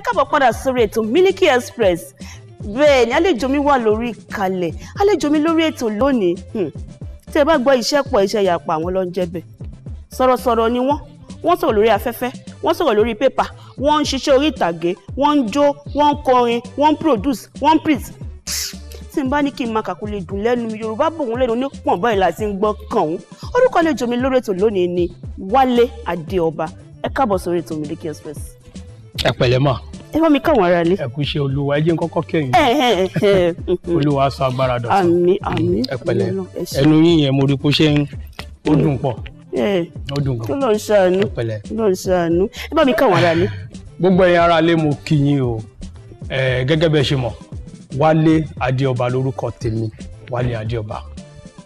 káàbọ̀ padà sórí ètò Miliki Express. Bẹ́ẹ̀ ni àlejò mi wà lórí ìkàlẹ̀. Àlejò mi lórí ètò lónìí. Tí ẹ bá gbọ́ iṣẹ́ pọ̀ iṣẹ́ yapa àwọn ló ń jẹ́ bẹ́ẹ̀. Sọ̀rọ̀sọ̀rọ̀ ni wọ́n. Wọ́n sọ̀rọ̀ lórí afẹ́fẹ́, wọ́n sọ̀rọ̀ lórí pépà, wọ́n ń ṣiṣẹ́ orí ìtàgé, wọ́n ń jó, wọ́n ń kọrin, wọ́n ń produce, wọ́n ń print. Tí n bá ní kí n máa kàkúlẹ̀ dùn lẹ́nu mi, Yorùbá bò wọ́n lẹ́nu onípọ̀n báyìí láti ń gbọ́ kàn wọ́n. Orúkọ àlejò mi lórí ètò lónìí ni Wale Adeoba. Ẹ káàbọ̀ sórí ètò Miliki Express. Ẹ pẹ̀lẹ́ mà. Ẹ bá mi káwọn ará lé. Ẹ kú iṣẹ́ Olúwa, ẹ jẹ́ n kọ́kọ́ kẹ́yìn. Olúwa sọ agbára dọ̀tun. Àmín àmín. Ẹ pẹ̀lẹ́. Ẹnu yín yẹn mo rí kó ṣe ń ó dùn pọ̀. Ó dùn gan. Ó lọ ń ṣàánú. Ẹ pẹ̀lẹ́. Ó lọ ń ṣàánú. Ẹ bá mi káwọn ará lé. Gbogbo ẹ̀yin ará lé mo kí yín o. Gẹ́gẹ́ bẹ́ẹ̀ ṣe mọ̀, Wale Adeoba lórúkọ tèmi, Wale Adeoba.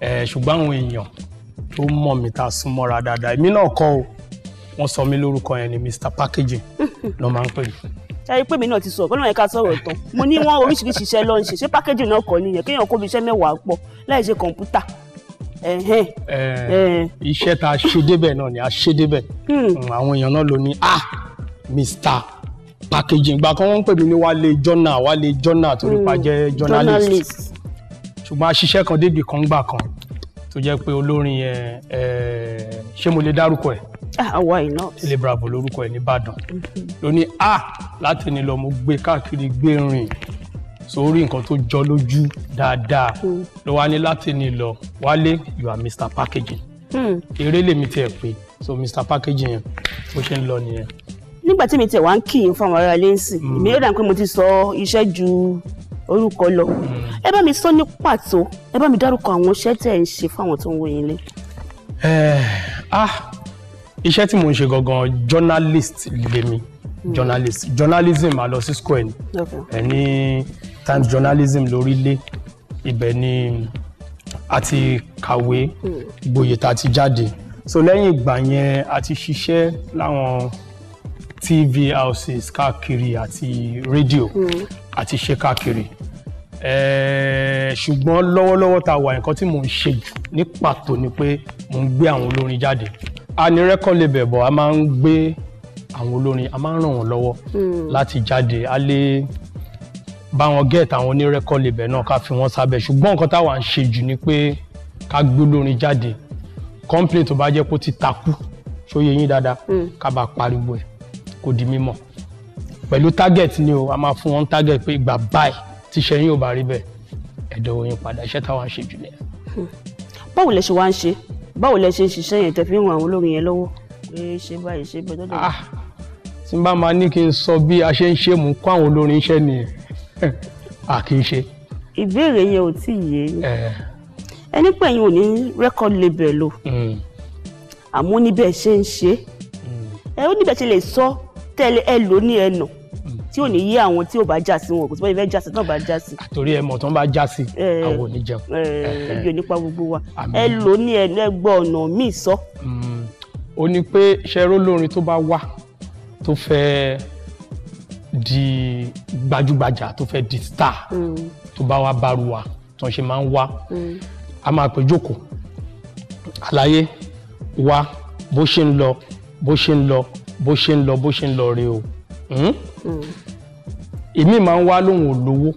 Ṣùgbọ́n àwọn èèyàn tó mọ̀ mi ta súnmọ́ra dáadáa. Èmi náà kọ́ o. Wọ́n sọ mí lórúkọ yẹn ni Mr. Packaging ló máa ń pè mí. Ṣé pé mi náà ti sọ̀rọ̀ kọ́nà ẹ̀ka sọ̀rọ̀ tán. Mo ní wọ́n oríṣiríṣi iṣẹ́ ló ń ṣe. Ṣé packaging náà kọ́ nìyẹn? Kéèyàn kó bí iṣẹ́ mẹ́wàá pọ̀ láì ṣe kọ̀ǹpútà. Iṣẹ́ tá a ṣe débẹ̀ náà ni a ṣe débẹ̀. Àwọn èèyàn náà ló ní Mr. Packaging. Ìgbà kan wọ́n ń pè mí ní Wale Journal torí pa jẹ́ journalist. Ṣùgbọ́n a ṣiṣẹ́ kan débì kan gbà kan tó jẹ́ pé olórin yẹn ṣé mo lè dárúkọ ẹ̀? Why not? Ilé Bravo lórúkọ ẹ̀ ní Ìbàdàn. Ló ní láti ní lọ mo gbé káàkiri gbé rìn sórí nǹkan tó jọ lójú dáadáa. Ló wá ní láti ní lọ Wale, you are Mr. Packaging. Eré lèmi tiẹ̀ pé so Mr. Packaging yẹn bó ṣe ń lọ nìyẹn. Nígbà tí mi tẹ̀ wá ń kí n fún àwọn ará ilé ń sìn, èmi yóò dà pé mo ti sọ iṣẹ́ ju orúkọ lọ. Ẹ bá mi sọ ní pàtó, ẹ bá mi dárúkọ àwọn iṣẹ́ tẹ̀ ń ṣe fún àwọn tó ń wo yín lé. Iṣẹ́ tí mo ń ṣe gangan journalist lèmi. Journalism a lọ sí school ẹ̀ ní Times Journalism lórílẹ̀. Ibẹ̀ ni a ti kàwé gboyè tá a ti jáde. So lẹ́yìn ìgbà yẹn a ti ṣiṣẹ́ láwọn TV houses káàkiri àti rédíò àti ṣe káàkiri. Ṣùgbọ́n lọ́wọ́lọ́wọ́ tá a wà nǹkan tí mò ń ṣe jù ní pàtó ni pé mò ń gbé àwọn olórin jáde. A ní record label bọ̀ a máa ń gbé àwọn olórin a máa ń ràn wọ́n lọ́wọ́ láti jáde. A lè bá wọn get àwọn ní record label náà ká fi wọ́n sábẹ́. Ṣùgbọ́n nǹkan táwa ń ṣe jù ni pé ká gbé olórin jáde. Company tó bá jẹ́ kó ti takú ṣóyè yín dáadáa ká bá pariwo ẹ̀ kó di mímọ̀. Pẹ̀lú target ni o, a máa fún wọn target pé ìgbà báyìí tí iṣẹ́ yín ò bá rí bẹ́ẹ̀ ẹ̀dọ̀ yín padà. Iṣẹ́ táwa ń ṣe jù nìyẹn. Báwo lẹ ṣe wá ń ṣe? Báwo lẹ ṣe ń ṣiṣẹ́ yẹn tẹ́ fi ń ran àwọn olórin yẹn lọ́wọ́? Pé ṣe báyìí ṣe bẹ́ẹ̀ dọ́dọ̀. Tí n bá máa ní kí n sọ bí a ṣe ń ṣe mú kó àwọn olórin iṣẹ́ nìyẹn. Kì í ṣe. Ìbéèrè yẹn ò tí ì yé mi. Ẹni pé ẹ̀yin ò ní record label lò. Àmọ́ níbẹ̀ ṣe ń ṣe. Ó níbẹ̀ ṣe lè sọ tẹ́lẹ̀ ẹ lò ní ẹnà tí ò ní yé àwọn tí ò bá já sí wọn kò sí bá ìfẹ́ já sí náà bá já sí. Torí ẹ mọ̀ tán bá já sí àwọn ò ní jẹun. Ibi ò nípa gbogbo wa. Ẹ lò ní ẹnà ẹgbọ́ ọ̀nà míì sọ. Ó ní pé ṣẹ́rọ́ lórin tó bá wà tó fẹ́ di gbajúgbajà tó fẹ́ di star tó bá wá bárúwa tó ń ṣe máa ń wá a máa pè jókòó àlàyé wá bó ṣe ń lọ bó ṣe ń lọ bó ṣe ń lọ bó ṣe ń lọ rè o. Èmi máa ń wá lóhùn olówó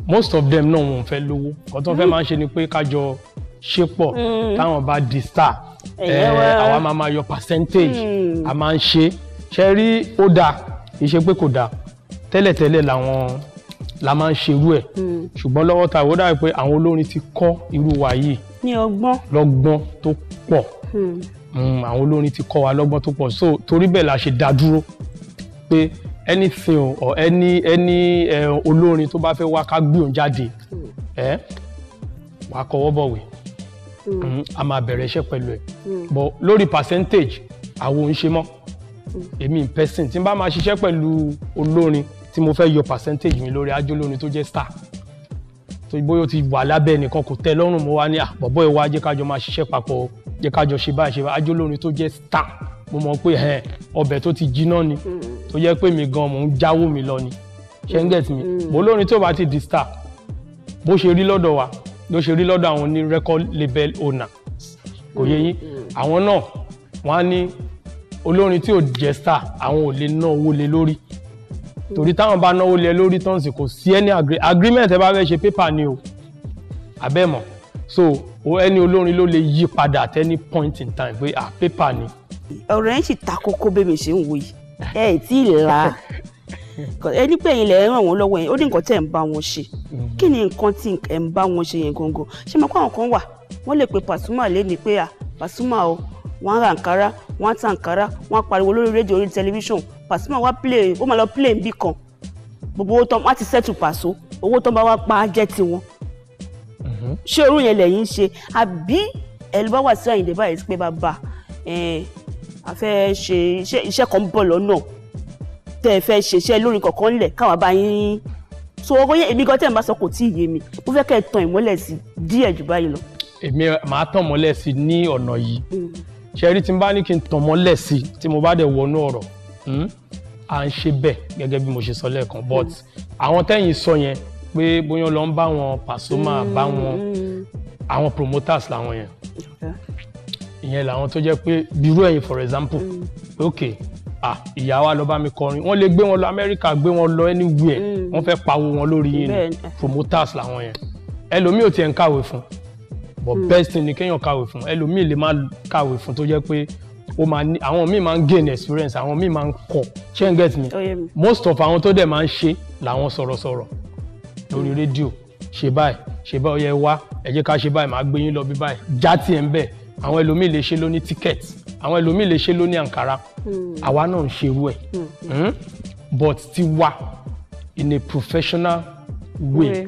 most of them náà wọn ò fẹ́ lówó nǹkan tó fẹ́ máa ń ṣe ni pé kájọ ṣe pọ̀ táwọn bá di star àwa máa yọ percentage a máa ń ṣe rí ó dáa kì í ṣe pé kò dáa tẹ́lẹ̀tẹ́lẹ̀ la máa ń ṣerú ẹ̀ ṣùgbọ́n lọ́wọ́ ta ó dàbí pé àwọn olórin ti kọ́ irú wa yìí ní ọgbọ́n lọ́gbọ́n tó pọ̀. Àwọn olórin ti kọ́ wa lọ́gbọ́n tó pọ̀ so torí bẹ́ẹ̀ la ṣe dá dúró pé anything or any olórin tó bá fẹ́ wá ká gbé òun jáde wà á kọwọ́ bọ̀wé a máa bẹ̀rẹ̀ iṣẹ́ pẹ̀lú ẹ̀ but lórí percentage àwọn ò ń ṣe mọ́ èmi in person tí n bá máa ṣiṣẹ́ pẹ̀lú olórin tí mo fẹ́ yọ percentage mi lórí ajó olórin tó jẹ́ star tó bóyá ó ti wà lábẹ́ nìkan kò tẹ́ lọ́rùn mo wá ní bọ̀bọ́ ìwà jẹ́ kájọ máa ṣiṣẹ́ papọ̀ jẹ́ kájọ ṣe báyìí ajó olórin tó jẹ́ star mo mọ̀ pé ọbẹ̀ tó ti jiná ni tó jẹ́ pé mi gan mò ń jáwó mi lọ ni ṣe ń get mi bó olórin tó bá ti di star bó ṣe rí lọ́dọ̀ wa ló ṣe rí lọ́dọ̀ àwọn ní record label owner kò yé yín àwọn náà wọ́n á ní olórin tí ò jẹ́ star àwọn ò lè ná owó lé lórí torí táwọn bá náwó lé lórí tán sì kò sí any agreement ẹ bá fẹ́ ṣe paper ni o abẹ́mọ̀ so ẹni olórin ló lè yí padà at any point in time pé paper ni. ọ̀rọ̀ yẹn sì ta kókó bẹ́ẹ̀ mi ṣe ń wò yìí ẹ tí ì la ẹni pé ẹ̀yin lẹ ràn wọ́n lọ́wọ́ yẹn ó ní nǹkan tẹ́ ń bá wọn ṣe kí ni nǹkan tí ẹ ń bá wọn ṣe yẹn gangan ṣé mo kọ́ àwọn kan wà wọ́n lè pe Pasuma lẹ́ni pé Pasuma o wọ́n á ra Ankara wọ́n á ta Ankara wọ́n á pariwo lórí rédíò orí tẹlifíṣàn Pasuma wá play ó máa lọ play níbì kan gbogbo owó tán wọ́n á ti settle Paso owó tán bá wá pa á jẹ́ tiwọn ṣé orú yẹn lẹ́yìn ṣe àbí ẹ ló bá wà sí Àyìndé báyìí pé bàbá a fẹ́ ṣe iṣẹ́ kan bọ̀ lọ́nà tẹ́ ẹ fẹ́ ṣiṣẹ́ lórí kọ̀ọ̀kan ńlẹ̀ káwa bá yín so owó yẹn èmi gan tẹ́ ẹ bá sọ kò tí ì yé mi mo fẹ́ kẹ́ ẹ tan ìmọ́lẹ̀ sí díẹ̀ jù báyìí lọ. èmi máa tàn mọ́lẹ̀ sí ní ọ̀nà yìí ṣe rí tí n bá ní kí n tàn mọ́lẹ̀ sí tí mo bá dẹ̀ wọnú ọ̀rọ̀ à ń ṣe bẹ́ẹ̀ gẹ́gẹ́ bí mo ṣe sọ lẹ́ẹ̀kan but àwọn tẹ́yìn sọ yẹn pé bóyá lọ ń bá wọn Pasuma bá wọn àwọn promoters làwọn yẹn ìyẹn làwọn tó jẹ́ pé bírú ẹ̀yin for example pé ok ìyá wa lọ bá mi kọrin wọ́n lè gbé wọn lọ Amẹ́ríkà gbé wọn lọ anywhere wọ́n fẹ́ pawó wọn lórí yín ni promoters làwọn yẹn ẹlòmíì ò tiẹ̀ ń kàwé fún but best thing ni kéèyàn kàwé fún ẹlòmíì lè má kàwé fún tó jẹ́ pé ó máa ní àwọn míì máa ń gain experience àwọn míì máa ń kọ́ ṣé ń get me most of àwọn tó dẹ̀ máa ń ṣe làwọn sọ̀rọ̀sọ̀rọ̀ lórí rédíò ṣe báyìí ó yẹ wá ẹ jẹ́ ká ṣe báyìí máa gbé yín lọ bí báyìí já tiẹ̀ ń bẹ̀ àwọn ẹlòmíì lè ṣe lóní ticket àwọn ẹlòmíì lè ṣe lóní Ankara àwa náà ń ṣerú ẹ̀ but ti wá in a professional way